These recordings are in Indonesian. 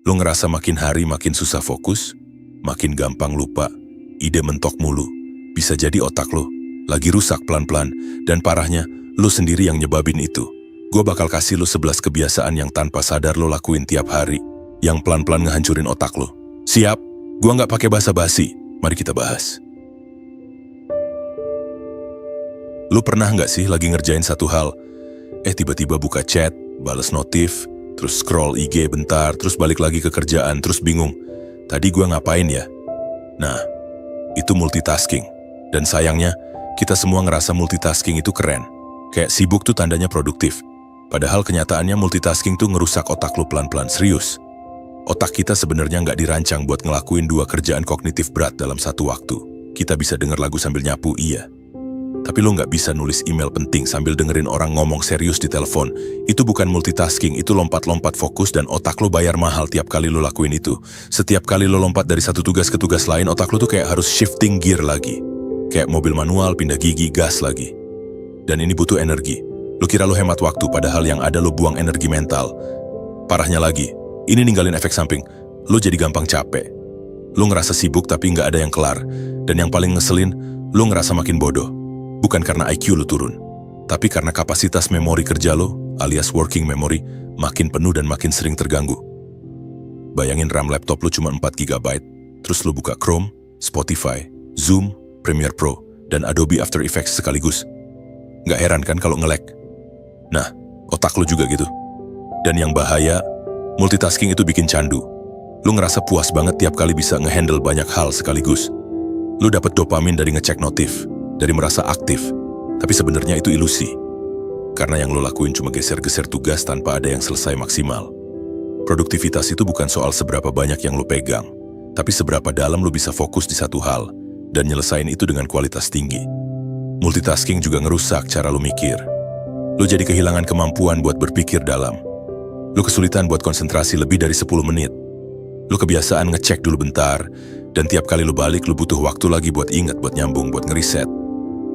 Lu ngerasa makin hari makin susah fokus, makin gampang lupa, ide mentok mulu. Bisa jadi otak lu lagi rusak pelan-pelan, dan parahnya, lu sendiri yang nyebabin itu. Gue bakal kasih lu 11 kebiasaan yang tanpa sadar lu lakuin tiap hari, yang pelan-pelan ngehancurin otak lu. Siap? Gue nggak pakai basa-basi. Mari kita bahas. Lu pernah nggak sih lagi ngerjain satu hal, tiba-tiba buka chat, bales notif, terus scroll IG bentar, terus balik lagi ke kerjaan, terus bingung, tadi gue ngapain ya? Nah, itu multitasking. Dan sayangnya, kita semua ngerasa multitasking itu keren. Kayak sibuk tuh tandanya produktif. Padahal kenyataannya multitasking tuh ngerusak otak lu pelan-pelan. Serius. Otak kita sebenarnya nggak dirancang buat ngelakuin 2 kerjaan kognitif berat dalam satu waktu. Kita bisa denger lagu sambil nyapu, iya. Tapi lu nggak bisa nulis email penting sambil dengerin orang ngomong serius di telepon. Itu bukan multitasking, itu lompat-lompat fokus dan otak lu bayar mahal tiap kali lu lakuin itu. Setiap kali lu lompat dari satu tugas ke tugas lain, otak lu tuh kayak harus shifting gear lagi. Kayak mobil manual, pindah gigi, gas lagi. Dan ini butuh energi. Lu kira lu hemat waktu, padahal yang ada lu buang energi mental. Parahnya lagi, ini ninggalin efek samping. Lu jadi gampang capek. Lu ngerasa sibuk tapi nggak ada yang kelar. Dan yang paling ngeselin, lu ngerasa makin bodoh. Bukan karena IQ lu turun, tapi karena kapasitas memori kerja lu, alias working memory, makin penuh dan makin sering terganggu. Bayangin RAM laptop lu cuma 4 GB, terus lu buka Chrome, Spotify, Zoom, Premiere Pro, dan Adobe After Effects sekaligus. Nggak heran kan kalau nge-lag? Nah, otak lu juga gitu. Dan yang bahaya, multitasking itu bikin candu. Lu ngerasa puas banget tiap kali bisa ngehandle banyak hal sekaligus. Lu dapet dopamin dari ngecek notif, dari merasa aktif, tapi sebenarnya itu ilusi. Karena yang lo lakuin cuma geser-geser tugas tanpa ada yang selesai maksimal. Produktivitas itu bukan soal seberapa banyak yang lo pegang, tapi seberapa dalam lo bisa fokus di satu hal, dan nyelesain itu dengan kualitas tinggi. Multitasking juga ngerusak cara lo mikir. Lo jadi kehilangan kemampuan buat berpikir dalam. Lo kesulitan buat konsentrasi lebih dari 10 menit. Lo kebiasaan ngecek dulu bentar, dan tiap kali lo balik, lo butuh waktu lagi buat ingat, buat nyambung, buat ngeriset.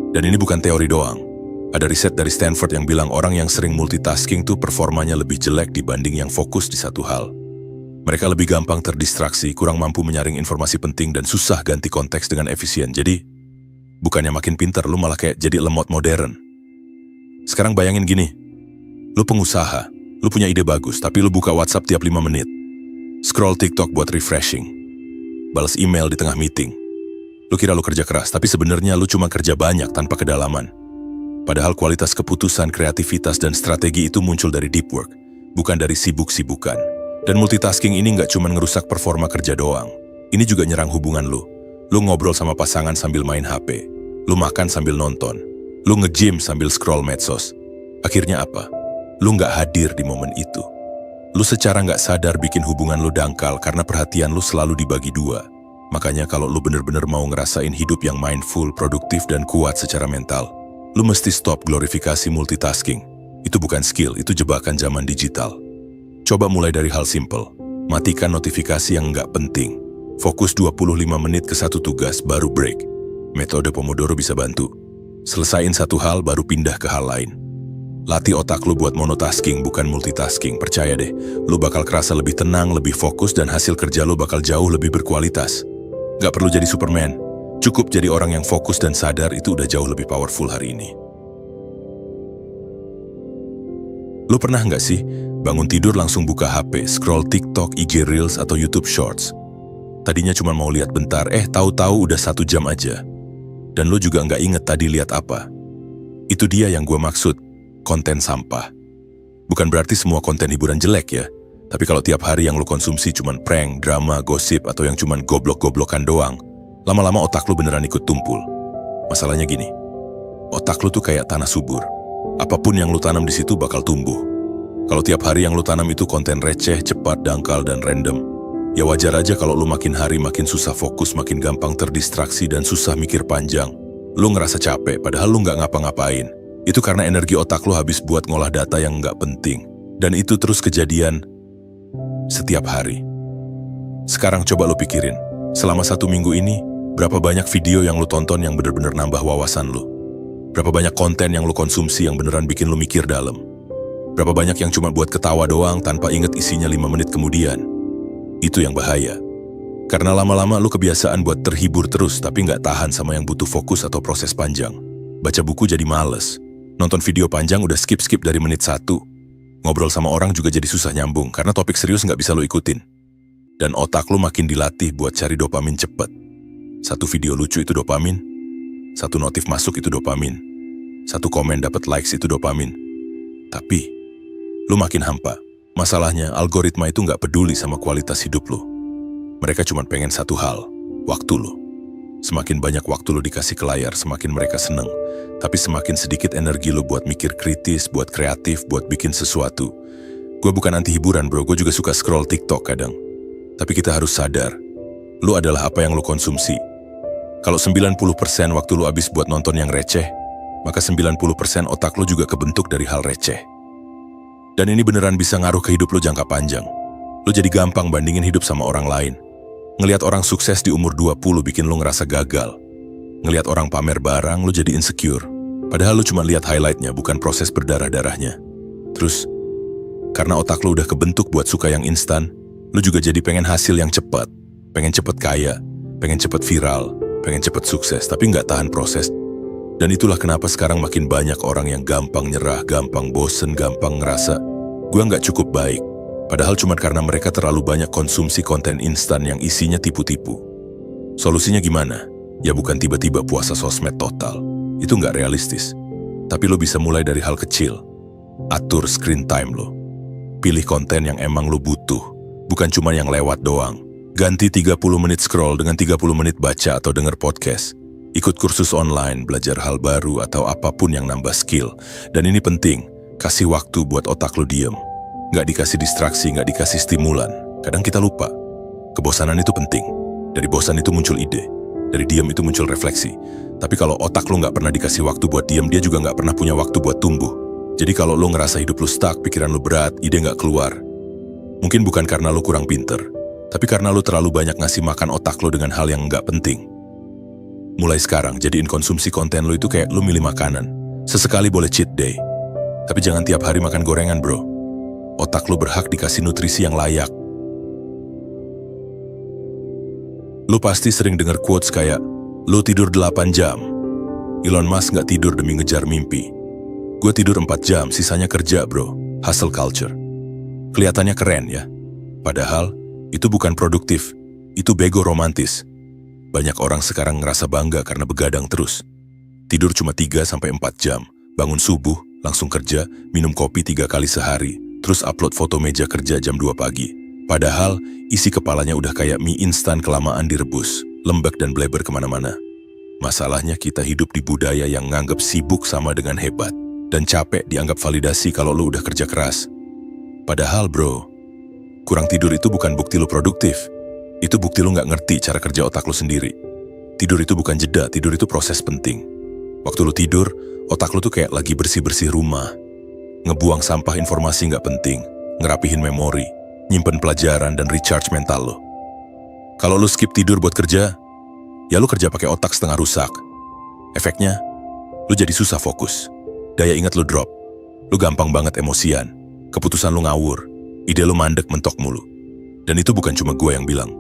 Dan ini bukan teori doang. Ada riset dari Stanford yang bilang orang yang sering multitasking tuh performanya lebih jelek dibanding yang fokus di satu hal. Mereka lebih gampang terdistraksi, kurang mampu menyaring informasi penting, dan susah ganti konteks dengan efisien. Jadi, bukannya makin pinter, lu malah kayak jadi lemot modern. Sekarang bayangin gini, lu pengusaha, lu punya ide bagus, tapi lu buka WhatsApp tiap 5 menit. Scroll TikTok buat refreshing. Balas email di tengah meeting. Lu kira lu kerja keras, tapi sebenarnya lu cuma kerja banyak tanpa kedalaman. Padahal kualitas keputusan, kreativitas, dan strategi itu muncul dari deep work, bukan dari sibuk-sibukan. Dan multitasking ini nggak cuma ngerusak performa kerja doang. Ini juga nyerang hubungan lu. Lu ngobrol sama pasangan sambil main HP. Lu makan sambil nonton. Lu nge-gym sambil scroll medsos. Akhirnya apa? Lu nggak hadir di momen itu. Lu secara nggak sadar bikin hubungan lu dangkal karena perhatian lu selalu dibagi dua. Makanya kalau lu bener-bener mau ngerasain hidup yang mindful, produktif, dan kuat secara mental, lu mesti stop glorifikasi multitasking. Itu bukan skill, itu jebakan zaman digital. Coba mulai dari hal simple. Matikan notifikasi yang nggak penting. Fokus 25 menit ke satu tugas, baru break. Metode Pomodoro bisa bantu. Selesain satu hal, baru pindah ke hal lain. Latih otak lu buat monotasking, bukan multitasking. Percaya deh, lu bakal kerasa lebih tenang, lebih fokus, dan hasil kerja lu bakal jauh lebih berkualitas. Gak perlu jadi Superman, cukup jadi orang yang fokus dan sadar, itu udah jauh lebih powerful hari ini. Lu pernah nggak sih bangun tidur langsung buka HP, scroll TikTok, IG Reels, atau YouTube Shorts? Tadinya cuma mau lihat bentar, tahu-tahu udah 1 jam aja. Dan lu juga nggak inget tadi lihat apa. Itu dia yang gue maksud, konten sampah. Bukan berarti semua konten hiburan jelek ya. Tapi kalau tiap hari yang lu konsumsi cuman prank, drama, gosip, atau yang cuman goblok-goblokan doang, lama-lama otak lu beneran ikut tumpul. Masalahnya gini, otak lu tuh kayak tanah subur. Apapun yang lu tanam di situ bakal tumbuh. Kalau tiap hari yang lu tanam itu konten receh, cepat, dangkal, dan random, ya wajar aja kalau lu makin hari makin susah fokus, makin gampang terdistraksi, dan susah mikir panjang. Lu ngerasa capek, padahal lu nggak ngapa-ngapain. Itu karena energi otak lu habis buat ngolah data yang nggak penting. Dan itu terus kejadian setiap hari. Sekarang coba lu pikirin, selama 1 minggu ini, berapa banyak video yang lu tonton yang bener-bener nambah wawasan lu? Berapa banyak konten yang lu konsumsi yang beneran bikin lu mikir dalam? Berapa banyak yang cuma buat ketawa doang tanpa inget isinya 5 menit kemudian? Itu yang bahaya. Karena lama-lama lu kebiasaan buat terhibur terus tapi nggak tahan sama yang butuh fokus atau proses panjang. Baca buku jadi males. Nonton video panjang udah skip-skip dari menit 1. Ngobrol sama orang juga jadi susah nyambung karena topik serius nggak bisa lu ikutin. Dan otak lu makin dilatih buat cari dopamin cepet. Satu video lucu itu dopamin. Satu notif masuk itu dopamin. Satu komen dapat likes itu dopamin. Tapi, lu makin hampa. Masalahnya, algoritma itu nggak peduli sama kualitas hidup lu. Mereka cuma pengen satu hal, waktu lu. Semakin banyak waktu lu dikasih ke layar, semakin mereka seneng. Tapi semakin sedikit energi lu buat mikir kritis, buat kreatif, buat bikin sesuatu. Gue bukan anti hiburan bro, gue juga suka scroll TikTok kadang. Tapi kita harus sadar, lu adalah apa yang lu konsumsi. Kalau 90% waktu lu habis buat nonton yang receh, maka 90% otak lu juga kebentuk dari hal receh. Dan ini beneran bisa ngaruh ke hidup lu jangka panjang. Lu jadi gampang bandingin hidup sama orang lain. Ngelihat orang sukses di umur 20 bikin lu ngerasa gagal. Ngelihat orang pamer barang, lu jadi insecure. Padahal lu cuma lihat highlightnya, bukan proses berdarah-darahnya. Terus, karena otak lu udah kebentuk buat suka yang instan, lu juga jadi pengen hasil yang cepat. Pengen cepet kaya, pengen cepet viral, pengen cepet sukses, tapi nggak tahan proses. Dan itulah kenapa sekarang makin banyak orang yang gampang nyerah, gampang bosen, gampang ngerasa, gua nggak cukup baik. Padahal cuma karena mereka terlalu banyak konsumsi konten instan yang isinya tipu-tipu. Solusinya gimana? Ya bukan tiba-tiba puasa sosmed total. Itu nggak realistis. Tapi lo bisa mulai dari hal kecil. Atur screen time lo. Pilih konten yang emang lo butuh. Bukan cuma yang lewat doang. Ganti 30 menit scroll dengan 30 menit baca atau denger podcast. Ikut kursus online, belajar hal baru atau apapun yang nambah skill. Dan ini penting, kasih waktu buat otak lo diem. Nggak dikasih distraksi, nggak dikasih stimulan. Kadang kita lupa. Kebosanan itu penting. Dari bosan itu muncul ide. Dari diam itu muncul refleksi. Tapi kalau otak lo nggak pernah dikasih waktu buat diam, dia juga nggak pernah punya waktu buat tumbuh. Jadi kalau lo ngerasa hidup lo stuck, pikiran lo berat, ide nggak keluar. Mungkin bukan karena lo kurang pinter, tapi karena lo terlalu banyak ngasih makan otak lo dengan hal yang nggak penting. Mulai sekarang, jadiin konsumsi konten lo itu kayak lo milih makanan. Sesekali boleh cheat day. Tapi jangan tiap hari makan gorengan bro. Otak lo berhak dikasih nutrisi yang layak. Lo pasti sering dengar quotes kayak, lo tidur 8 jam. Elon Musk nggak tidur demi ngejar mimpi. Gue tidur 4 jam, sisanya kerja bro. Hustle culture. Kelihatannya keren ya. Padahal, itu bukan produktif. Itu bego romantis. Banyak orang sekarang ngerasa bangga karena begadang terus. Tidur cuma 3-4 jam. Bangun subuh, langsung kerja, minum kopi 3 kali sehari. Terus upload foto meja kerja jam 2 pagi. Padahal, isi kepalanya udah kayak mie instan kelamaan direbus, lembek dan bleber kemana-mana. Masalahnya kita hidup di budaya yang nganggap sibuk sama dengan hebat. Dan capek dianggap validasi kalau lu udah kerja keras. Padahal bro, kurang tidur itu bukan bukti lu produktif. Itu bukti lu nggak ngerti cara kerja otak lu sendiri. Tidur itu bukan jeda, tidur itu proses penting. Waktu lu tidur, otak lu tuh kayak lagi bersih-bersih rumah. Ngebuang sampah informasi nggak penting, ngerapihin memori, nyimpen pelajaran dan recharge mental lo. Kalau lo skip tidur buat kerja, ya lo kerja pakai otak setengah rusak. Efeknya, lo jadi susah fokus. Daya ingat lo drop. Lo gampang banget emosian. Keputusan lo ngawur. Ide lo mandek mentok mulu. Dan itu bukan cuma gue yang bilang.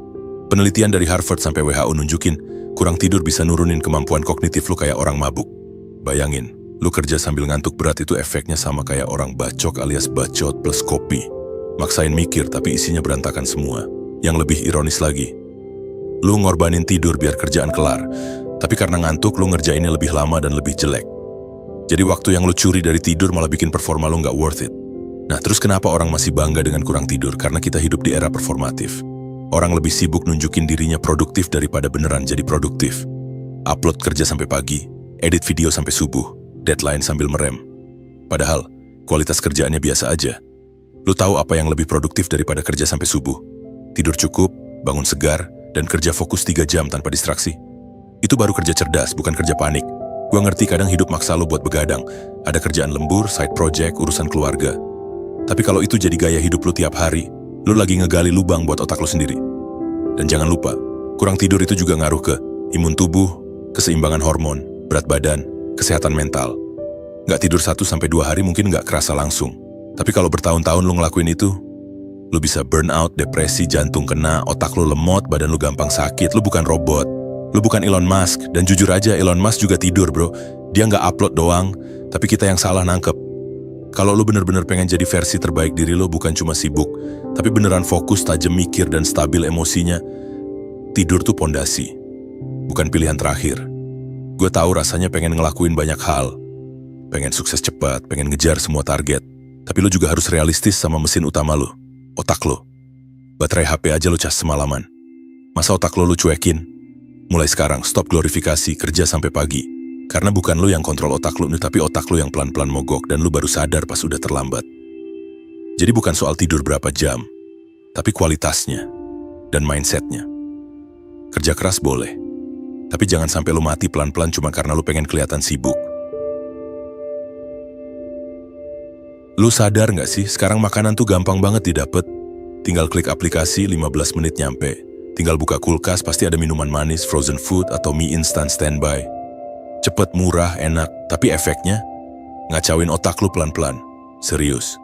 Penelitian dari Harvard sampai WHO nunjukin, kurang tidur bisa nurunin kemampuan kognitif lo kayak orang mabuk. Bayangin. Lu kerja sambil ngantuk berat itu efeknya sama kayak orang bacok alias bacot plus kopi. Maksain mikir tapi isinya berantakan semua. Yang lebih ironis lagi, lu ngorbanin tidur biar kerjaan kelar. Tapi karena ngantuk lu ngerjainnya lebih lama dan lebih jelek. Jadi waktu yang lu curi dari tidur malah bikin performa lu nggak worth it. Nah terus kenapa orang masih bangga dengan kurang tidur? Karena kita hidup di era performatif. Orang lebih sibuk nunjukin dirinya produktif daripada beneran jadi produktif. Upload kerja sampai pagi, edit video sampai subuh. Deadline sambil merem. Padahal, kualitas kerjaannya biasa aja. Lu tahu apa yang lebih produktif daripada kerja sampai subuh? Tidur cukup, bangun segar, dan kerja fokus 3 jam tanpa distraksi. Itu baru kerja cerdas, bukan kerja panik. Gua ngerti kadang hidup maksa lu buat begadang. Ada kerjaan lembur, side project, urusan keluarga. Tapi kalau itu jadi gaya hidup lu tiap hari, lu lagi ngegali lubang buat otak lu sendiri. Dan jangan lupa, kurang tidur itu juga ngaruh ke imun tubuh, keseimbangan hormon, berat badan, kesehatan mental. Nggak tidur 1-2 hari mungkin nggak kerasa langsung. Tapi kalau bertahun-tahun lu ngelakuin itu, Lu bisa burnout, depresi, jantung kena, otak lu lemot, badan lu gampang sakit. Lu bukan robot. Lu bukan Elon Musk. Dan jujur aja, Elon Musk juga tidur, bro. Dia nggak upload doang, tapi kita yang salah nangkep. Kalau lu bener-bener pengen jadi versi terbaik diri lu, bukan cuma sibuk, tapi beneran fokus, tajam mikir, dan stabil emosinya, tidur tuh pondasi. Bukan pilihan terakhir. Gue tahu rasanya pengen ngelakuin banyak hal. Pengen sukses cepat, pengen ngejar semua target. Tapi lu juga harus realistis sama mesin utama lu. Otak lo. Baterai HP aja lo cas semalaman. Masa otak lo cuekin? Mulai sekarang stop glorifikasi, kerja sampai pagi. Karena bukan lo yang kontrol otak lo, tapi otak lo yang pelan-pelan mogok dan lo baru sadar pas udah terlambat. Jadi bukan soal tidur berapa jam, tapi kualitasnya dan mindsetnya. Kerja keras boleh, tapi jangan sampai lo mati pelan-pelan cuma karena lo pengen kelihatan sibuk. Lu sadar nggak sih, sekarang makanan tuh gampang banget didapet. Tinggal klik aplikasi, 15 menit nyampe. Tinggal buka kulkas, pasti ada minuman manis, frozen food, atau mie instan standby. Cepet, murah, enak, tapi efeknya ngacauin otak lu pelan-pelan. Serius.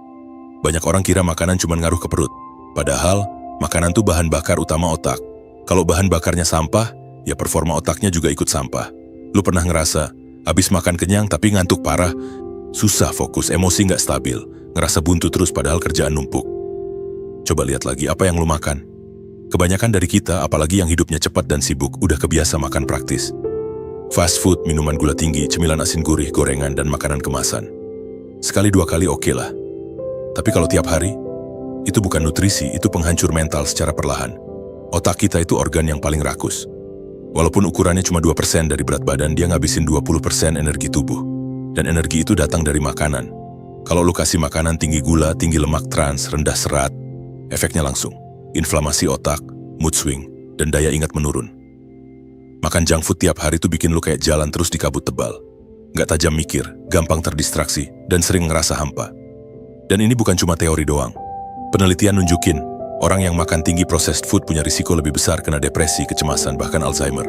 Banyak orang kira makanan cuma ngaruh ke perut. Padahal, makanan tuh bahan bakar utama otak. Kalau bahan bakarnya sampah, ya performa otaknya juga ikut sampah. Lu pernah ngerasa, abis makan kenyang tapi ngantuk parah, susah fokus, emosi nggak stabil, ngerasa buntu terus padahal kerjaan numpuk. Coba lihat lagi apa yang lu makan. Kebanyakan dari kita, apalagi yang hidupnya cepat dan sibuk, udah kebiasa makan praktis. Fast food, minuman gula tinggi, cemilan asin gurih, gorengan, dan makanan kemasan. Sekali dua kali oke lah. Tapi kalau tiap hari, itu bukan nutrisi, itu penghancur mental secara perlahan. Otak kita itu organ yang paling rakus. Walaupun ukurannya cuma 2% dari berat badan, dia ngabisin 20% energi tubuh. Dan energi itu datang dari makanan. Kalau lu kasih makanan tinggi gula, tinggi lemak trans, rendah serat, efeknya langsung. Inflamasi otak, mood swing, dan daya ingat menurun. Makan junk food tiap hari tuh bikin lu kayak jalan terus di kabut tebal. Nggak tajam mikir, gampang terdistraksi, dan sering ngerasa hampa. Dan ini bukan cuma teori doang. Penelitian nunjukin, orang yang makan tinggi processed food punya risiko lebih besar kena depresi, kecemasan, bahkan Alzheimer.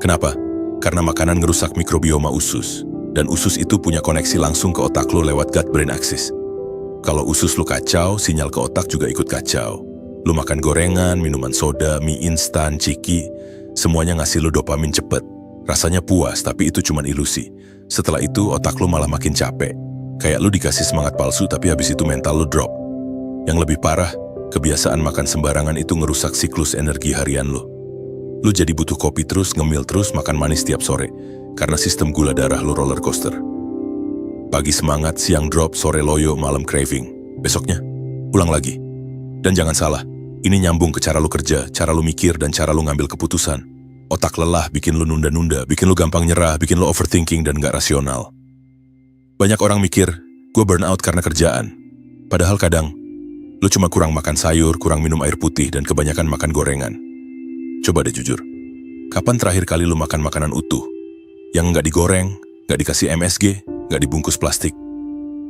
Kenapa? Karena makanan ngerusak mikrobioma usus. Dan usus itu punya koneksi langsung ke otak lo lewat gut-brain axis. Kalau usus lo kacau, sinyal ke otak juga ikut kacau. Lo makan gorengan, minuman soda, mie instan, ciki, semuanya ngasih lo dopamin cepet. Rasanya puas, tapi itu cuma ilusi. Setelah itu, otak lo malah makin capek. Kayak lo dikasih semangat palsu, tapi habis itu mental lo drop. Yang lebih parah, kebiasaan makan sembarangan itu ngerusak siklus energi harian lo. Lo jadi butuh kopi terus, ngemil terus, makan manis tiap sore. Karena sistem gula darah lo roller coaster. Pagi semangat, siang drop, sore loyo, malam craving. Besoknya, ulang lagi. Dan jangan salah, ini nyambung ke cara lo kerja, cara lo mikir, dan cara lo ngambil keputusan. Otak lelah bikin lo nunda-nunda, bikin lo gampang nyerah, bikin lo overthinking dan gak rasional. Banyak orang mikir, gue burnout karena kerjaan. Padahal kadang, lo cuma kurang makan sayur, kurang minum air putih, dan kebanyakan makan gorengan. Coba deh jujur, kapan terakhir kali lo makan makanan utuh? Yang nggak digoreng, nggak dikasih MSG, nggak dibungkus plastik.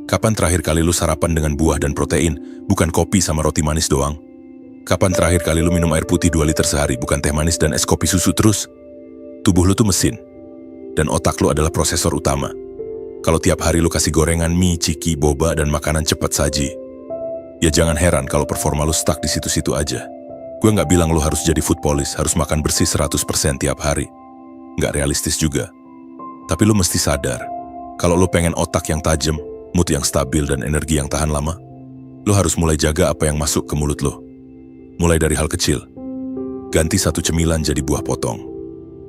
Kapan terakhir kali lu sarapan dengan buah dan protein, bukan kopi sama roti manis doang? Kapan terakhir kali lu minum air putih 2 liter sehari, bukan teh manis dan es kopi susu terus? Tubuh lu tuh mesin, dan otak lu adalah prosesor utama. Kalau tiap hari lu kasih gorengan, mie, ciki, boba, dan makanan cepat saji, ya jangan heran kalau performa lu stuck di situ-situ aja. Gue nggak bilang lu harus jadi food police, harus makan bersih 100% tiap hari. Nggak realistis juga. Tapi lu mesti sadar, kalau lu pengen otak yang tajam, mood yang stabil, dan energi yang tahan lama, lu harus mulai jaga apa yang masuk ke mulut lu. Mulai dari hal kecil. Ganti 1 cemilan jadi buah potong.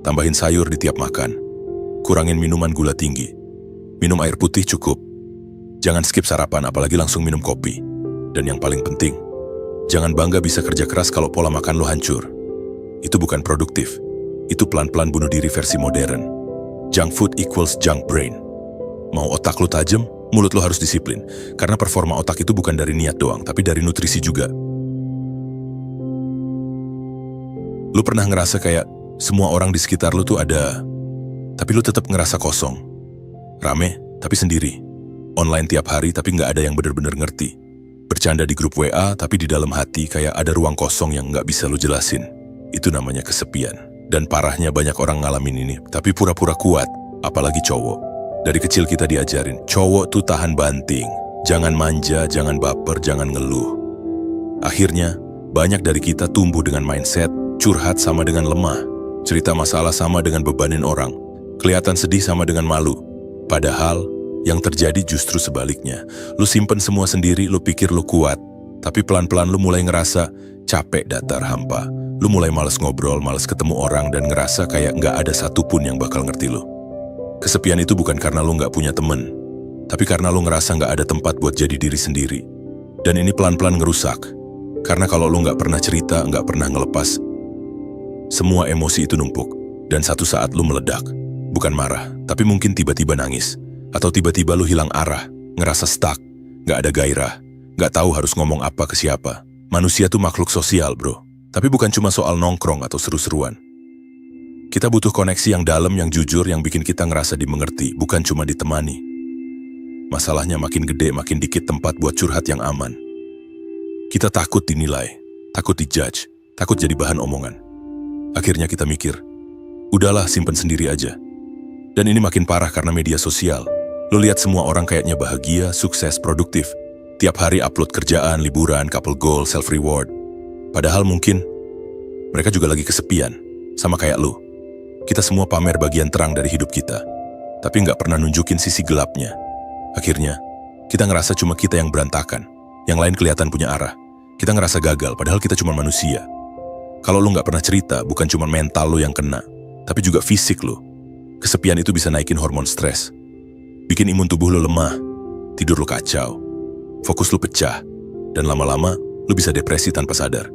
Tambahin sayur di tiap makan. Kurangin minuman gula tinggi. Minum air putih cukup. Jangan skip sarapan, apalagi langsung minum kopi. Dan yang paling penting, jangan bangga bisa kerja keras kalau pola makan lu hancur. Itu bukan produktif. Itu pelan-pelan bunuh diri versi modern. Junk food equals junk brain. Mau otak lu tajam, mulut lu harus disiplin. Karena performa otak itu bukan dari niat doang, tapi dari nutrisi juga. Lu pernah ngerasa kayak semua orang di sekitar lu tuh ada, tapi lu tetap ngerasa kosong. Rame, tapi sendiri. Online tiap hari, tapi nggak ada yang bener-bener ngerti. Bercanda di grup WA, tapi di dalam hati kayak ada ruang kosong yang nggak bisa lu jelasin. Itu namanya kesepian. Dan parahnya banyak orang ngalamin ini, tapi pura-pura kuat, apalagi cowok. Dari kecil kita diajarin, cowok tuh tahan banting. Jangan manja, jangan baper, jangan ngeluh. Akhirnya, banyak dari kita tumbuh dengan mindset, curhat sama dengan lemah, cerita masalah sama dengan bebanin orang, kelihatan sedih sama dengan malu. Padahal, yang terjadi justru sebaliknya. Lu simpen semua sendiri, lu pikir lu kuat, tapi pelan-pelan lu mulai ngerasa capek, datar, hampa. Lu mulai males ngobrol, males ketemu orang, dan ngerasa kayak nggak ada satupun yang bakal ngerti lu. Kesepian itu bukan karena lu nggak punya temen, tapi karena lu ngerasa nggak ada tempat buat jadi diri sendiri. Dan ini pelan-pelan ngerusak. Karena kalau lu nggak pernah cerita, nggak pernah ngelepas, semua emosi itu numpuk. Dan satu saat lu meledak. Bukan marah, tapi mungkin tiba-tiba nangis. Atau tiba-tiba lu hilang arah, ngerasa stuck, nggak ada gairah, nggak tahu harus ngomong apa ke siapa. Manusia tuh makhluk sosial, bro. Tapi bukan cuma soal nongkrong atau seru-seruan. Kita butuh koneksi yang dalam, yang jujur, yang bikin kita ngerasa dimengerti, bukan cuma ditemani. Masalahnya makin gede, makin dikit tempat buat curhat yang aman. Kita takut dinilai, takut dijudge, takut jadi bahan omongan. Akhirnya kita mikir, udahlah simpen sendiri aja. Dan ini makin parah karena media sosial. Lo lihat semua orang kayaknya bahagia, sukses, produktif. Tiap hari upload kerjaan, liburan, couple goal, self-reward. Padahal mungkin mereka juga lagi kesepian, sama kayak lo. Kita semua pamer bagian terang dari hidup kita, tapi nggak pernah nunjukin sisi gelapnya. Akhirnya, kita ngerasa cuma kita yang berantakan, yang lain kelihatan punya arah. Kita ngerasa gagal, padahal kita cuma manusia. Kalau lo nggak pernah cerita, bukan cuma mental lo yang kena, tapi juga fisik lo. Kesepian itu bisa naikin hormon stres, bikin imun tubuh lo lemah, tidur lo kacau, fokus lo pecah, dan lama-lama lo bisa depresi tanpa sadar.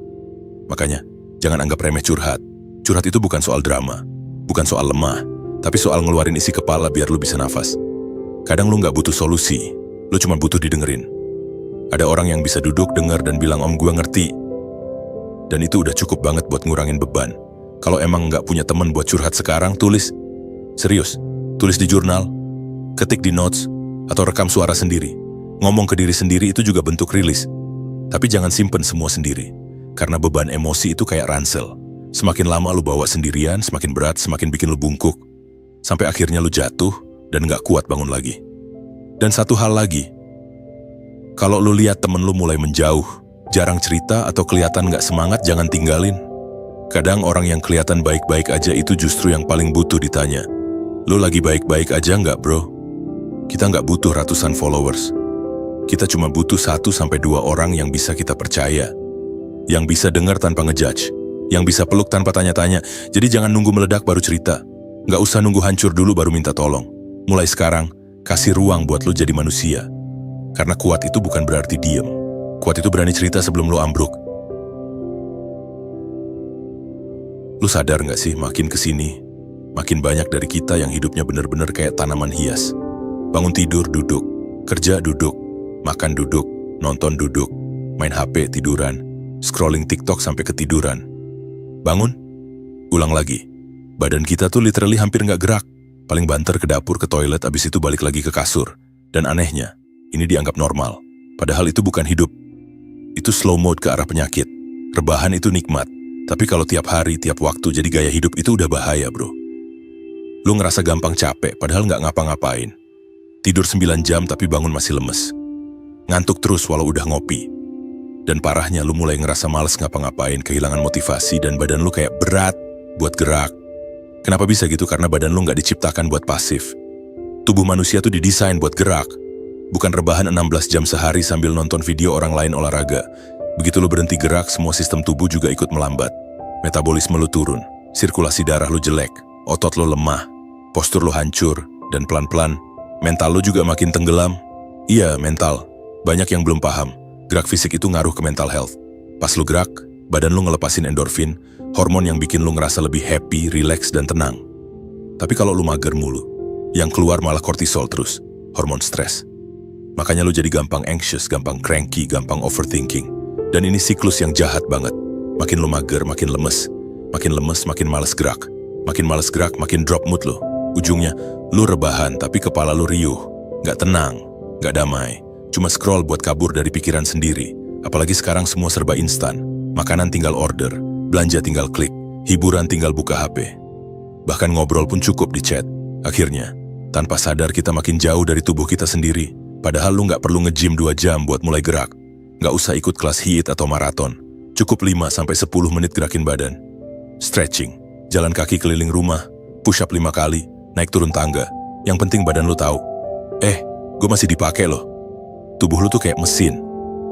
Makanya, jangan anggap remeh curhat. Curhat itu bukan soal drama, bukan soal lemah, tapi soal ngeluarin isi kepala biar lo bisa nafas. Kadang lo nggak butuh solusi, lo cuma butuh didengerin. Ada orang yang bisa duduk, denger, dan bilang, "Om, gue ngerti." Dan itu udah cukup banget buat ngurangin beban. Kalau emang nggak punya teman buat curhat sekarang, tulis. Serius, tulis di jurnal, ketik di notes, atau rekam suara sendiri. Ngomong ke diri sendiri itu juga bentuk rilis. Tapi jangan simpen semua sendiri. Karena beban emosi itu kayak ransel. Semakin lama lu bawa sendirian, semakin berat, semakin bikin lu bungkuk. Sampai akhirnya lu jatuh dan gak kuat bangun lagi. Dan satu hal lagi, kalau lu lihat temen lu mulai menjauh, jarang cerita atau kelihatan gak semangat, jangan tinggalin. Kadang orang yang kelihatan baik-baik aja itu justru yang paling butuh ditanya. Lu lagi baik-baik aja gak, bro? Kita gak butuh ratusan followers. Kita cuma butuh 1-2 orang yang bisa kita percaya. Yang bisa dengar tanpa ngejudge, yang bisa peluk tanpa tanya-tanya. Jadi jangan nunggu meledak baru cerita. Nggak usah nunggu hancur dulu baru minta tolong. Mulai sekarang, kasih ruang buat lo jadi manusia. Karena kuat itu bukan berarti diem. Kuat itu berani cerita sebelum lo ambruk. Lo sadar nggak sih, makin kesini, makin banyak dari kita yang hidupnya bener-bener kayak tanaman hias. Bangun tidur, duduk. Kerja, duduk. Makan, duduk. Nonton, duduk. Main HP, tiduran. Scrolling TikTok sampai ketiduran. Bangun, ulang lagi. Badan kita tuh literally hampir nggak gerak. Paling banter ke dapur, ke toilet, abis itu balik lagi ke kasur. Dan anehnya, ini dianggap normal. Padahal itu bukan hidup. Itu slow mode ke arah penyakit. Rebahan itu nikmat. Tapi kalau tiap hari, tiap waktu jadi gaya hidup itu udah bahaya, bro. Lu ngerasa gampang capek, padahal nggak ngapa-ngapain. Tidur 9 jam tapi bangun masih lemes. Ngantuk terus walau udah ngopi. Dan parahnya lu mulai ngerasa males ngapa-ngapain, kehilangan motivasi, dan badan lu kayak berat buat gerak. Kenapa bisa gitu? Karena badan lu nggak diciptakan buat pasif. Tubuh manusia tuh didesain buat gerak. Bukan rebahan 16 jam sehari sambil nonton video orang lain olahraga. Begitu lu berhenti gerak, semua sistem tubuh juga ikut melambat. Metabolisme lu turun, sirkulasi darah lu jelek, otot lu lemah, postur lu hancur, dan pelan-pelan, mental lu juga makin tenggelam. Iya, mental. Banyak yang belum paham. Gerak fisik itu ngaruh ke mental health. Pas lu gerak, badan lu ngelepasin endorfin, hormon yang bikin lu ngerasa lebih happy, relax, dan tenang. Tapi kalau lu mager mulu, yang keluar malah kortisol terus, hormon stres. Makanya lu jadi gampang anxious, gampang cranky, gampang overthinking. Dan ini siklus yang jahat banget. Makin lu mager, makin lemes. Makin lemes, makin males gerak. Makin males gerak, makin drop mood lu. Ujungnya, lu rebahan tapi kepala lu riuh. Gak tenang, gak damai. Cuma scroll buat kabur dari pikiran sendiri. Apalagi sekarang semua serba instan. Makanan tinggal order, belanja tinggal klik, hiburan tinggal buka HP. Bahkan ngobrol pun cukup di chat. Akhirnya, tanpa sadar kita makin jauh dari tubuh kita sendiri. Padahal lu nggak perlu nge-gym 2 jam buat mulai gerak. Nggak usah ikut kelas HIIT atau maraton. Cukup 5-10 menit gerakin badan. Stretching, jalan kaki keliling rumah, push up 5 kali, naik turun tangga. Yang penting badan lu tahu, gue masih dipakai loh. Tubuh lu tuh kayak mesin.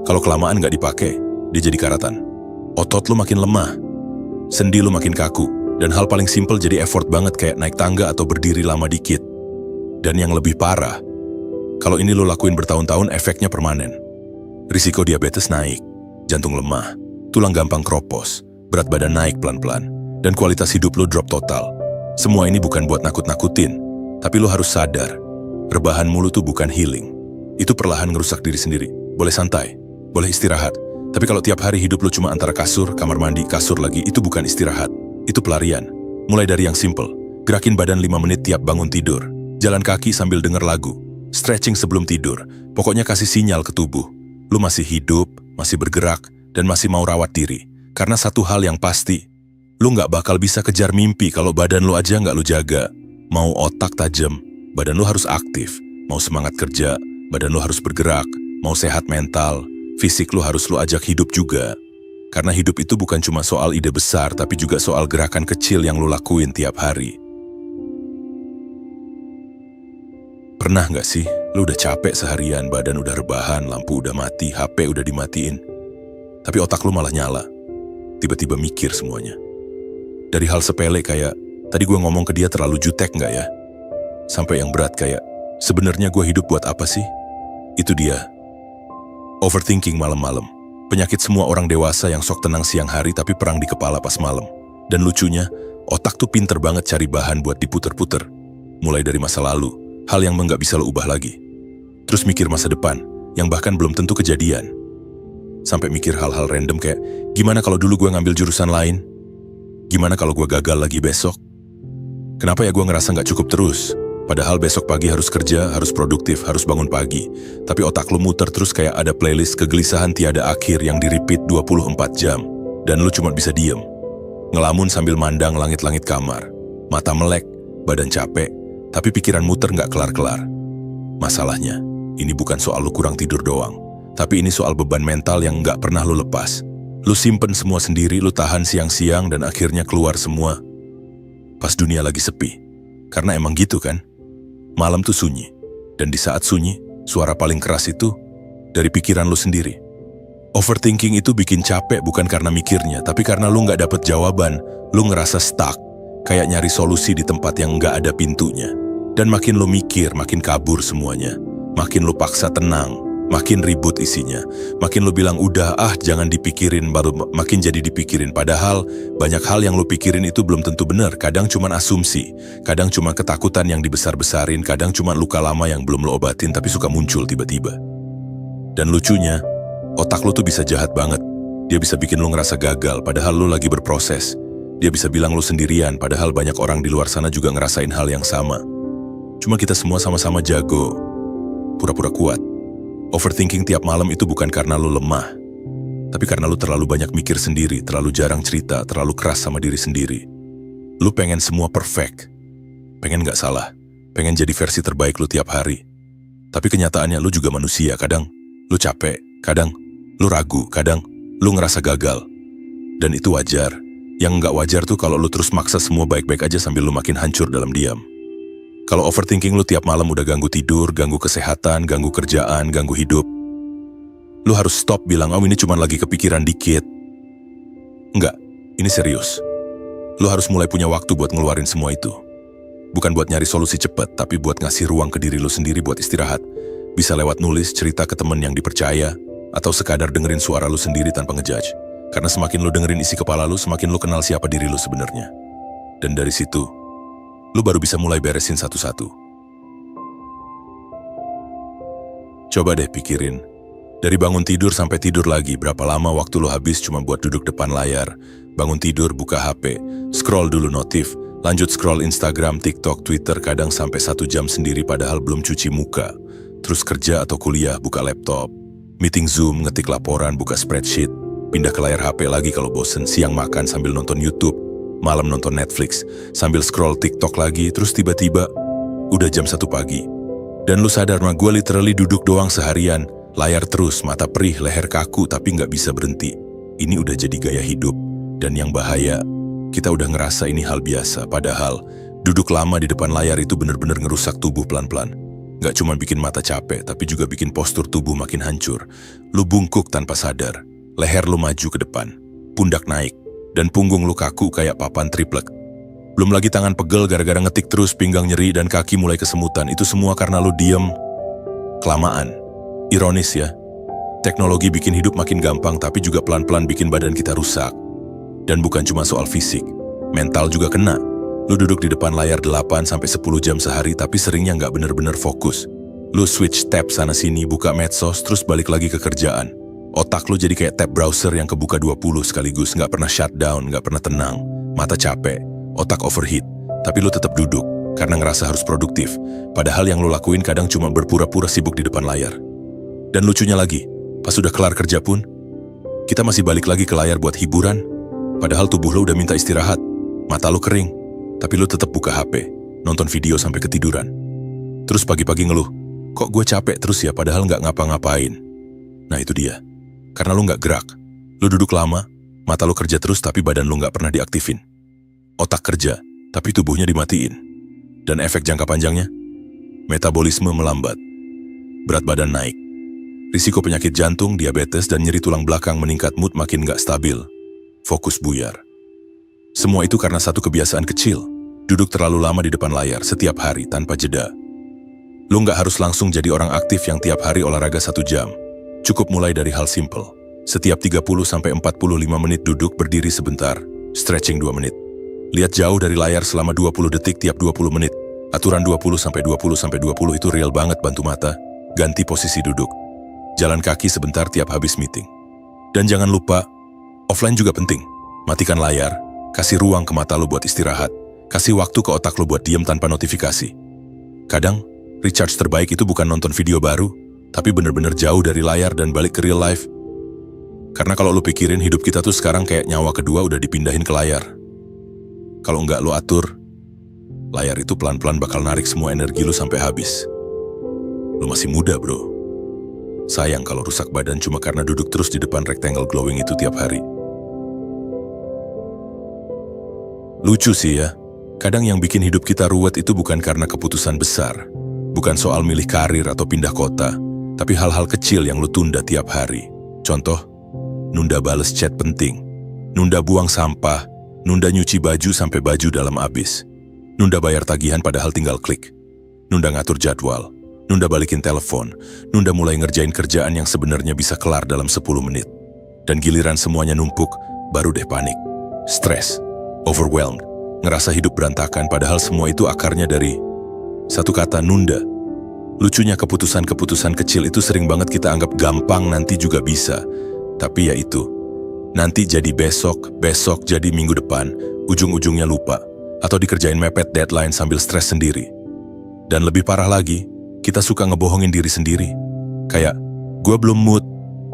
Kalau kelamaan nggak dipakai, dia jadi karatan. Otot lu makin lemah, sendi lu makin kaku, dan hal paling simpel jadi effort banget kayak naik tangga atau berdiri lama dikit. Dan yang lebih parah, kalau ini lu lakuin bertahun-tahun, efeknya permanen. Risiko diabetes naik, jantung lemah, tulang gampang kropos, berat badan naik pelan-pelan, dan kualitas hidup lu drop total. Semua ini bukan buat nakut-nakutin, tapi lu harus sadar, rebahan mulu tuh bukan healing. Itu perlahan ngerusak diri sendiri. Boleh santai, boleh istirahat. Tapi kalau tiap hari hidup lu cuma antara kasur, kamar mandi, kasur lagi, itu bukan istirahat. Itu pelarian. Mulai dari yang simple, gerakin badan 5 menit tiap bangun tidur. Jalan kaki sambil denger lagu. Stretching sebelum tidur. Pokoknya kasih sinyal ke tubuh. Lu masih hidup, masih bergerak, dan masih mau rawat diri. Karena satu hal yang pasti, lu nggak bakal bisa kejar mimpi kalau badan lu aja nggak lu jaga. Mau otak tajam, badan lu harus aktif. Mau semangat kerja, badan lu harus bergerak. Mau sehat mental, fisik lu harus lu ajak hidup juga. Karena hidup itu bukan cuma soal ide besar, tapi juga soal gerakan kecil yang lu lakuin tiap hari. Pernah nggak sih, lu udah capek seharian, badan udah rebahan, lampu udah mati, HP udah dimatiin. Tapi otak lu malah nyala. Tiba-tiba mikir semuanya. Dari hal sepele kayak, tadi gue ngomong ke dia terlalu jutek nggak ya? Sampai yang berat kayak, sebenarnya gue hidup buat apa sih? Itu dia. Overthinking malam-malam. Penyakit semua orang dewasa yang sok tenang siang hari tapi perang di kepala pas malam. Dan lucunya, otak tuh pinter banget cari bahan buat diputer-puter. Mulai dari masa lalu, hal yang nggak bisa lo ubah lagi. Terus mikir masa depan, yang bahkan belum tentu kejadian. Sampai mikir hal-hal random kayak, gimana kalau dulu gue ngambil jurusan lain? Gimana kalau gue gagal lagi besok? Kenapa ya gue ngerasa nggak cukup terus? Padahal besok pagi harus kerja, harus produktif, harus bangun pagi. Tapi otak lu muter terus kayak ada playlist kegelisahan tiada akhir yang di-repeat 24 jam. Dan lu cuma bisa diem. Ngelamun sambil mandang langit-langit kamar. Mata melek, badan capek, tapi pikiran muter nggak kelar-kelar. Masalahnya, ini bukan soal lu kurang tidur doang. Tapi ini soal beban mental yang nggak pernah lu lepas. Lu simpen semua sendiri, lu tahan siang-siang dan akhirnya keluar semua. Pas dunia lagi sepi. Karena emang gitu kan? Malam tuh sunyi, dan di saat sunyi, suara paling keras itu dari pikiran lu sendiri. Overthinking itu bikin capek bukan karena mikirnya, tapi karena lu nggak dapet jawaban, lu ngerasa stuck, kayak nyari solusi di tempat yang nggak ada pintunya. Dan makin lu mikir, makin kabur semuanya. Makin lu paksa tenang, makin ribut isinya. Makin lu bilang udah jangan dipikirin, baru makin jadi dipikirin. Padahal banyak hal yang lu pikirin itu belum tentu benar. Kadang cuma asumsi, kadang cuma ketakutan yang dibesar-besarin, kadang cuma luka lama yang belum lu obatin tapi suka muncul tiba-tiba. Dan lucunya, otak lu tuh bisa jahat banget. Dia bisa bikin lu ngerasa gagal padahal lu lagi berproses. Dia bisa bilang lu sendirian padahal banyak orang di luar sana juga ngerasain hal yang sama. Cuma kita semua sama-sama jago, pura-pura kuat. Overthinking tiap malam itu bukan karena lu lemah, tapi karena lu terlalu banyak mikir sendiri, terlalu jarang cerita, terlalu keras sama diri sendiri. Lu pengen semua perfect, pengen gak salah, pengen jadi versi terbaik lu tiap hari. Tapi kenyataannya lu juga manusia, kadang lu capek, kadang lu ragu, kadang lu ngerasa gagal. Dan itu wajar. Yang gak wajar tuh kalau lu terus maksa semua baik-baik aja sambil lu makin hancur dalam diam. Kalau overthinking lu tiap malam udah ganggu tidur, ganggu kesehatan, ganggu kerjaan, ganggu hidup, lu harus stop bilang, ini cuma lagi kepikiran dikit. Enggak, ini serius. Lu harus mulai punya waktu buat ngeluarin semua itu. Bukan buat nyari solusi cepet, tapi buat ngasih ruang ke diri lu sendiri buat istirahat. Bisa lewat nulis, cerita ke temen yang dipercaya, atau sekadar dengerin suara lu sendiri tanpa ngejudge. Karena semakin lu dengerin isi kepala lu, semakin lu kenal siapa diri lu sebenarnya. Dan dari situ, lu baru bisa mulai beresin satu-satu. Coba deh pikirin, dari bangun tidur sampai tidur lagi, berapa lama waktu lu habis cuma buat duduk depan layar, bangun tidur, buka HP, scroll dulu notif, lanjut scroll Instagram, TikTok, Twitter, kadang sampai 1 jam sendiri padahal belum cuci muka. Terus kerja atau kuliah, buka laptop, meeting Zoom, ngetik laporan, buka spreadsheet, pindah ke layar HP lagi kalau bosen, siang makan sambil nonton YouTube, malam nonton Netflix, sambil scroll TikTok lagi, terus tiba-tiba udah jam 1 pagi. Dan lu sadar, gue literally duduk doang seharian, Layar terus, mata perih, leher kaku tapi nggak bisa berhenti. Ini udah jadi gaya hidup. Dan yang bahaya, kita udah ngerasa ini hal biasa. Padahal, duduk lama di depan layar itu bener-bener ngerusak tubuh pelan-pelan. Nggak cuma bikin mata capek, tapi juga bikin postur tubuh makin hancur. Lu bungkuk tanpa sadar. Leher lu maju ke depan. Pundak naik. Dan punggung lu kaku kayak papan triplek. Belum lagi tangan pegel gara-gara ngetik terus, pinggang nyeri, dan kaki mulai kesemutan. Itu semua karena lu diem kelamaan. Ironis ya, teknologi bikin hidup makin gampang tapi juga pelan-pelan bikin badan kita rusak. Dan bukan cuma soal fisik, mental juga kena. Lu duduk di depan layar 8-10 jam sehari tapi seringnya nggak bener-bener fokus. Lu switch tab sana-sini, buka medsos, terus balik lagi ke kerjaan. Otak lu jadi kayak tab browser yang kebuka 20 sekaligus, nggak pernah shutdown, nggak pernah tenang. Mata capek, otak overheat, tapi lu tetap duduk karena ngerasa harus produktif. Padahal yang lu lakuin kadang cuma berpura-pura sibuk di depan layar. Dan lucunya lagi, pas sudah kelar kerja pun, kita masih balik lagi ke layar buat hiburan, padahal tubuh lo udah minta istirahat, mata lo kering, tapi lo tetap buka HP, nonton video sampai ketiduran. Terus pagi-pagi ngeluh, kok gue capek terus ya padahal nggak ngapa-ngapain. Nah itu dia, karena lo nggak gerak, lo duduk lama, mata lo kerja terus tapi badan lo nggak pernah diaktifin. Otak kerja, tapi tubuhnya dimatiin. Dan efek jangka panjangnya, metabolisme melambat, berat badan naik. Risiko penyakit jantung, diabetes, dan nyeri tulang belakang meningkat, mood makin gak stabil. Fokus buyar. Semua itu karena satu kebiasaan kecil. Duduk terlalu lama di depan layar setiap hari tanpa jeda. Lu gak harus langsung jadi orang aktif yang tiap hari olahraga 1 jam. Cukup mulai dari hal simple. Setiap 30-45 menit duduk, berdiri sebentar. Stretching 2 menit. Lihat jauh dari layar selama 20 detik tiap 20 menit. Aturan 20-20-20 itu real banget bantu mata. Ganti posisi duduk. Jalan kaki sebentar tiap habis meeting. Dan jangan lupa, offline juga penting. Matikan layar, kasih ruang ke mata lu buat istirahat. Kasih waktu ke otak lu buat diem tanpa notifikasi. Kadang, recharge terbaik itu bukan nonton video baru, tapi bener-bener jauh dari layar dan balik ke real life. Karena kalau lu pikirin hidup kita tuh sekarang kayak nyawa kedua udah dipindahin ke layar. Kalau nggak lu atur, layar itu pelan-pelan bakal narik semua energi lu sampai habis. Lu masih muda bro. Sayang kalau rusak badan cuma karena duduk terus di depan rectangle glowing itu tiap hari. Lucu sih ya, kadang yang bikin hidup kita ruwet itu bukan karena keputusan besar. Bukan soal milih karir atau pindah kota, tapi hal-hal kecil yang lu tunda tiap hari. Contoh, nunda bales chat penting, nunda buang sampah, nunda nyuci baju sampai baju dalam habis, nunda bayar tagihan padahal tinggal klik, nunda ngatur jadwal, nunda balikin telepon, nunda mulai ngerjain kerjaan yang sebenarnya bisa kelar dalam 10 menit. Dan giliran semuanya numpuk, baru deh panik. Stres, overwhelmed, ngerasa hidup berantakan padahal semua itu akarnya dari satu kata, nunda. Lucunya keputusan-keputusan kecil itu sering banget kita anggap gampang, nanti juga bisa. Tapi ya itu, nanti jadi besok, besok jadi minggu depan, ujung-ujungnya lupa. Atau dikerjain mepet deadline sambil stres sendiri. Dan lebih parah lagi, kita suka ngebohongin diri sendiri. Kayak, gue belum mood,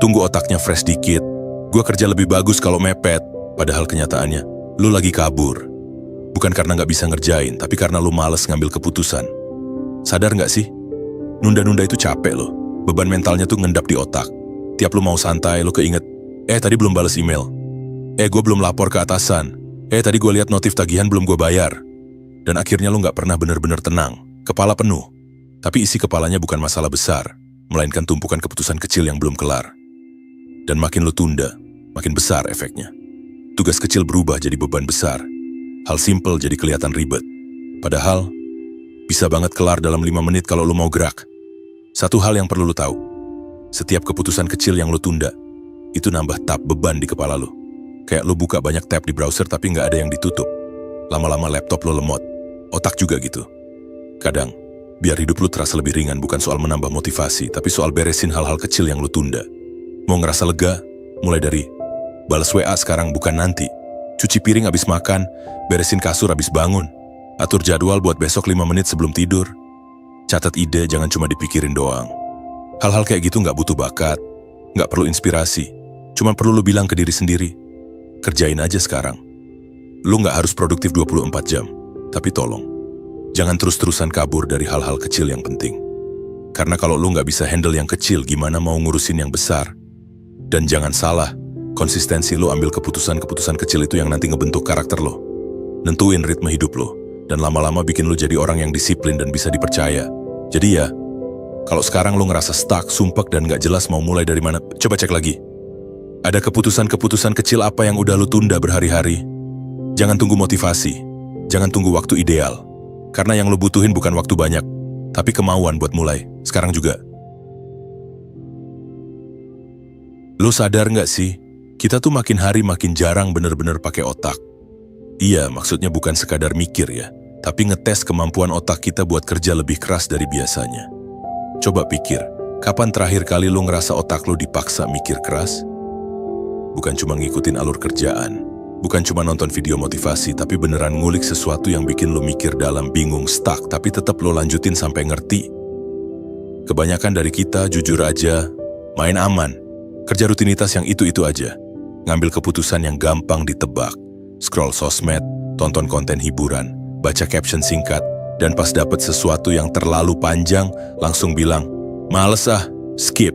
tunggu otaknya fresh dikit. Gue kerja lebih bagus kalau mepet. Padahal kenyataannya, lu lagi kabur. Bukan karena gak bisa ngerjain, tapi karena lu males ngambil keputusan. Sadar gak sih? Nunda-nunda itu capek loh. Beban mentalnya tuh ngendap di otak. Tiap lu mau santai, lu keinget, tadi belum bales email. Gue belum lapor ke atasan. Tadi gue lihat notif tagihan belum gue bayar. Dan akhirnya lu gak pernah bener-bener tenang. Kepala penuh. Tapi isi kepalanya bukan masalah besar, melainkan tumpukan keputusan kecil yang belum kelar. Dan makin lu tunda, makin besar efeknya. Tugas kecil berubah jadi beban besar. Hal simple jadi kelihatan ribet. Padahal, bisa banget kelar dalam 5 menit kalau lu mau gerak. Satu hal yang perlu lu tahu, setiap keputusan kecil yang lu tunda, itu nambah tab beban di kepala lu. Kayak lu buka banyak tab di browser tapi nggak ada yang ditutup. Lama-lama laptop lu lemot. Otak juga gitu. Kadang, biar hidup lu terasa lebih ringan bukan soal menambah motivasi, tapi soal beresin hal-hal kecil yang lu tunda. Mau ngerasa lega? Mulai dari balas WA sekarang bukan nanti. Cuci piring abis makan, beresin kasur abis bangun. Atur jadwal buat besok 5 menit sebelum tidur. Catat ide, jangan cuma dipikirin doang. Hal-hal kayak gitu nggak butuh bakat, nggak perlu inspirasi. Cuma perlu lu bilang ke diri sendiri, kerjain aja sekarang. Lu nggak harus produktif 24 jam, tapi tolong, jangan terus-terusan kabur dari hal-hal kecil yang penting. Karena kalau lu nggak bisa handle yang kecil, gimana mau ngurusin yang besar? Dan jangan salah, konsistensi lu ambil keputusan-keputusan kecil itu yang nanti ngebentuk karakter lo. Nentuin ritme hidup lo. Dan lama-lama bikin lu jadi orang yang disiplin dan bisa dipercaya. Jadi ya, kalau sekarang lu ngerasa stuck, sumpek, dan nggak jelas mau mulai dari mana, coba cek lagi. Ada keputusan-keputusan kecil apa yang udah lu tunda berhari-hari? Jangan tunggu motivasi. Jangan tunggu waktu ideal. Karena yang lu butuhin bukan waktu banyak, tapi kemauan buat mulai. Sekarang juga. Lu sadar nggak sih? Kita tuh makin hari makin jarang bener-bener pakai otak. Iya, maksudnya bukan sekadar mikir ya, tapi ngetes kemampuan otak kita buat kerja lebih keras dari biasanya. Coba pikir, kapan terakhir kali lu ngerasa otak lu dipaksa mikir keras? Bukan cuma ngikutin alur kerjaan, bukan cuma nonton video motivasi, tapi beneran ngulik sesuatu yang bikin lu mikir dalam, bingung, stuck, tapi tetap lu lanjutin sampai ngerti. Kebanyakan dari kita, jujur aja, main aman, kerja rutinitas yang itu-itu aja, ngambil keputusan yang gampang ditebak, scroll sosmed, tonton konten hiburan, baca caption singkat, dan pas dapet sesuatu yang terlalu panjang, langsung bilang, males ah, skip.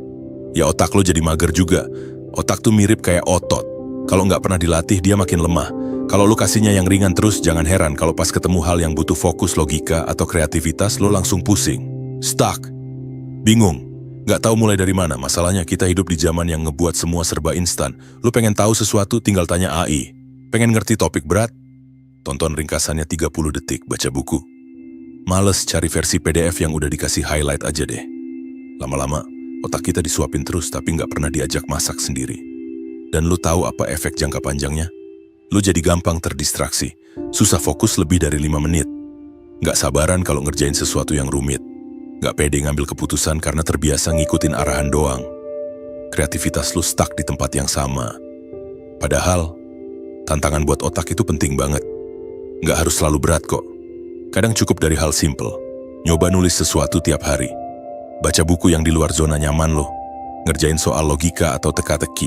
Ya otak lo jadi mager juga. Otak tuh mirip kayak otot. Kalau nggak pernah dilatih, dia makin lemah. Kalau lo kasihnya yang ringan terus, jangan heran kalau pas ketemu hal yang butuh fokus, logika, atau kreativitas, lo langsung pusing. Stuck. Bingung. Nggak tahu mulai dari mana. Masalahnya kita hidup di zaman yang ngebuat semua serba instan. Lo pengen tahu sesuatu, tinggal tanya AI. Pengen ngerti topik berat? Tonton ringkasannya 30 detik, baca buku. Males cari versi PDF yang udah dikasih highlight aja deh. Lama-lama, otak kita disuapin terus tapi nggak pernah diajak masak sendiri. Dan lu tahu apa efek jangka panjangnya? Lu jadi gampang terdistraksi, susah fokus lebih dari 5 menit. Nggak sabaran kalau ngerjain sesuatu yang rumit. Nggak pede ngambil keputusan karena terbiasa ngikutin arahan doang. Kreativitas lu stuck di tempat yang sama. Padahal, tantangan buat otak itu penting banget. Nggak harus selalu berat kok. Kadang cukup dari hal simple. Nyoba nulis sesuatu tiap hari. Baca buku yang di luar zona nyaman lo. Ngerjain soal logika atau teka-teki.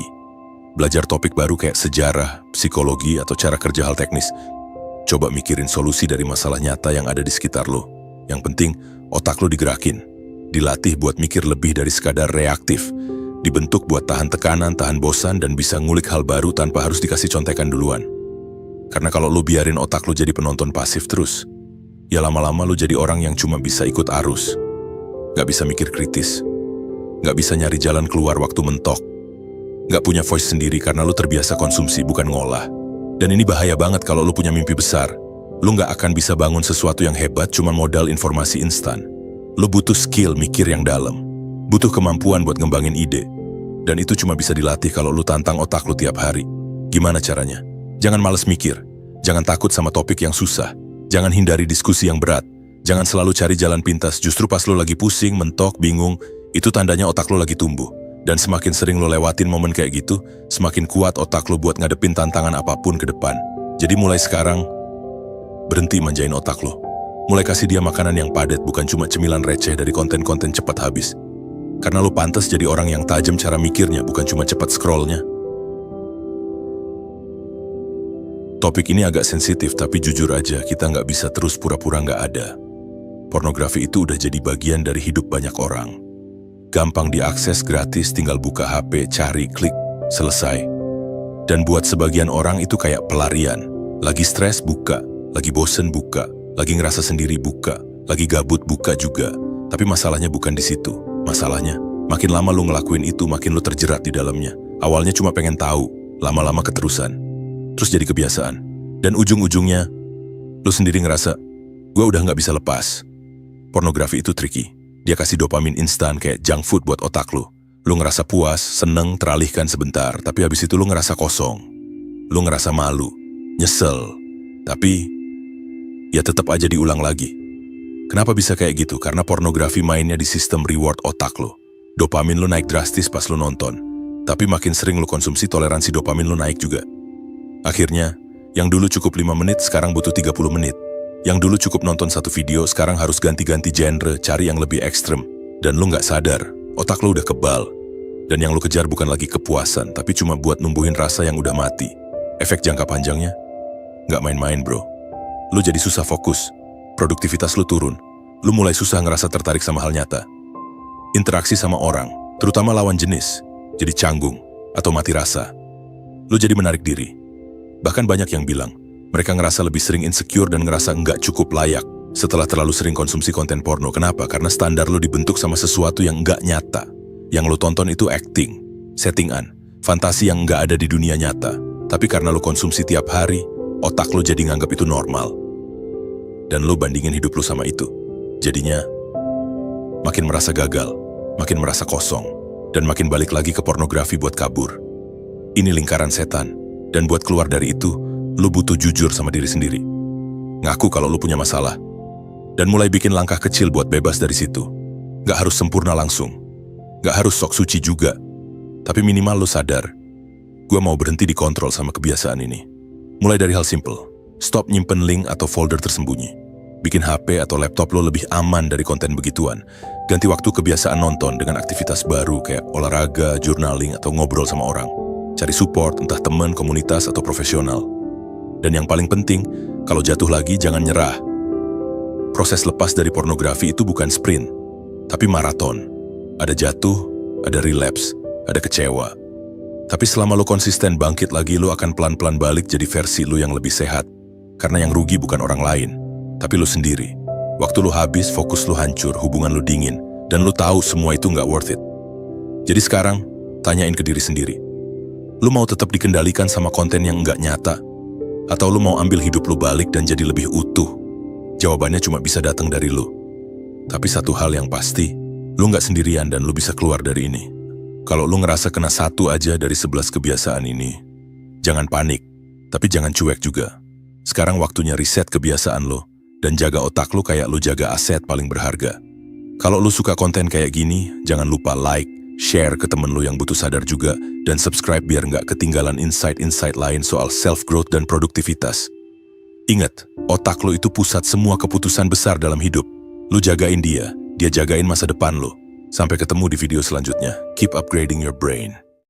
Belajar topik baru kayak sejarah, psikologi, atau cara kerja hal teknis. Coba mikirin solusi dari masalah nyata yang ada di sekitar lo. Yang penting, otak lo digerakin. Dilatih buat mikir lebih dari sekadar reaktif. Dibentuk buat tahan tekanan, tahan bosan, dan bisa ngulik hal baru tanpa harus dikasih contekan duluan. Karena kalau lo biarin otak lo jadi penonton pasif terus, ya lama-lama lo jadi orang yang cuma bisa ikut arus. Gak bisa mikir kritis. Gak bisa nyari jalan keluar waktu mentok. Gak punya voice sendiri karena lo terbiasa konsumsi bukan ngolah. Dan ini bahaya banget kalau lo punya mimpi besar. Lo gak akan bisa bangun sesuatu yang hebat cuma modal informasi instan. Lo butuh skill mikir yang dalam. Butuh kemampuan buat ngembangin ide. Dan itu cuma bisa dilatih kalau lo tantang otak lo tiap hari. Gimana caranya? Jangan males mikir. Jangan takut sama topik yang susah. Jangan hindari diskusi yang berat. Jangan selalu cari jalan pintas, justru pas lo lagi pusing, mentok, bingung, itu tandanya otak lo lagi tumbuh. Dan semakin sering lo lewatin momen kayak gitu, semakin kuat otak lo buat ngadepin tantangan apapun ke depan. Jadi mulai sekarang, berhenti manjain otak lo. Mulai kasih dia makanan yang padat, bukan cuma cemilan receh dari konten-konten cepat habis. Karena lo pantas jadi orang yang tajam cara mikirnya, bukan cuma cepat scrollnya. Topik ini agak sensitif, tapi jujur aja, kita nggak bisa terus pura-pura nggak ada. Pornografi itu udah jadi bagian dari hidup banyak orang. Gampang diakses, gratis, tinggal buka HP, cari, klik, selesai. Dan buat sebagian orang itu kayak pelarian. Lagi stres, buka. Lagi bosen, buka. Lagi ngerasa sendiri, buka. Lagi gabut, buka juga. Tapi masalahnya bukan di situ. Masalahnya, makin lama lu ngelakuin itu, makin lu terjerat di dalamnya. Awalnya cuma pengen tahu, lama-lama keterusan. Terus jadi kebiasaan. Dan ujung-ujungnya, lu sendiri ngerasa, gua udah nggak bisa lepas. Pornografi itu tricky. Dia kasih dopamin instan kayak junk food buat otak lu. Lu ngerasa puas, seneng, teralihkan sebentar. Tapi habis itu lu ngerasa kosong. Lu ngerasa malu, nyesel. Tapi, ya tetap aja diulang lagi. Kenapa bisa kayak gitu? Karena pornografi mainnya di sistem reward otak lu. Dopamin lu naik drastis pas lu nonton. Tapi makin sering lu konsumsi, toleransi dopamin lu naik juga. Akhirnya, yang dulu cukup 5 menit, sekarang butuh 30 menit. Yang dulu cukup nonton satu video, sekarang harus ganti-ganti genre, cari yang lebih ekstrem. Dan lu nggak sadar, otak lu udah kebal. Dan yang lu kejar bukan lagi kepuasan, tapi cuma buat numbuhin rasa yang udah mati. Efek jangka panjangnya, nggak main-main bro. Lu jadi susah fokus, produktivitas lu turun. Lu mulai susah ngerasa tertarik sama hal nyata. Interaksi sama orang, terutama lawan jenis, jadi canggung atau mati rasa. Lu jadi menarik diri. Bahkan banyak yang bilang, mereka ngerasa lebih sering insecure dan ngerasa nggak cukup layak setelah terlalu sering konsumsi konten porno. Kenapa? Karena standar lu dibentuk sama sesuatu yang nggak nyata. Yang lu tonton itu acting, settingan, fantasi yang nggak ada di dunia nyata. Tapi karena lu konsumsi tiap hari, otak lu jadi nganggap itu normal. Dan lu bandingin hidup lu sama itu. Jadinya, makin merasa gagal, makin merasa kosong, dan makin balik lagi ke pornografi buat kabur. Ini lingkaran setan, dan buat keluar dari itu, lu butuh jujur sama diri sendiri. Ngaku kalau lu punya masalah, dan mulai bikin langkah kecil buat bebas dari situ. Gak harus sempurna langsung, gak harus sok suci juga, tapi minimal lu sadar, gue mau berhenti dikontrol sama kebiasaan ini. Mulai dari hal simple, stop nyimpen link atau folder tersembunyi. Bikin HP atau laptop lo lebih aman dari konten begituan. Ganti waktu kebiasaan nonton dengan aktivitas baru kayak olahraga, journaling, atau ngobrol sama orang. Cari support, entah teman, komunitas, atau profesional. Dan yang paling penting, kalau jatuh lagi jangan nyerah. Proses lepas dari pornografi itu bukan sprint, tapi maraton. Ada jatuh, ada relapse, ada kecewa. Tapi selama lo konsisten bangkit lagi, lo akan pelan-pelan balik jadi versi lo yang lebih sehat. Karena yang rugi bukan orang lain, tapi lu sendiri. Waktu lu habis, fokus lu hancur, hubungan lu dingin, dan lu tahu semua itu nggak worth it. Jadi sekarang, tanyain ke diri sendiri. Lu mau tetap dikendalikan sama konten yang nggak nyata? Atau lu mau ambil hidup lu balik dan jadi lebih utuh? Jawabannya cuma bisa datang dari lu. Tapi satu hal yang pasti, lu nggak sendirian dan lu bisa keluar dari ini. Kalau lu ngerasa kena satu aja dari 11 kebiasaan ini, jangan panik, tapi jangan cuek juga. Sekarang waktunya riset kebiasaan lu. Dan jaga otak lu kayak lu jaga aset paling berharga. Kalau lu suka konten kayak gini, jangan lupa like, share ke temen lu yang butuh sadar juga, dan subscribe biar nggak ketinggalan insight-insight lain soal self-growth dan produktivitas. Ingat, otak lu itu pusat semua keputusan besar dalam hidup. Lu jagain dia jagain masa depan lu. Sampai ketemu di video selanjutnya. Keep upgrading your brain.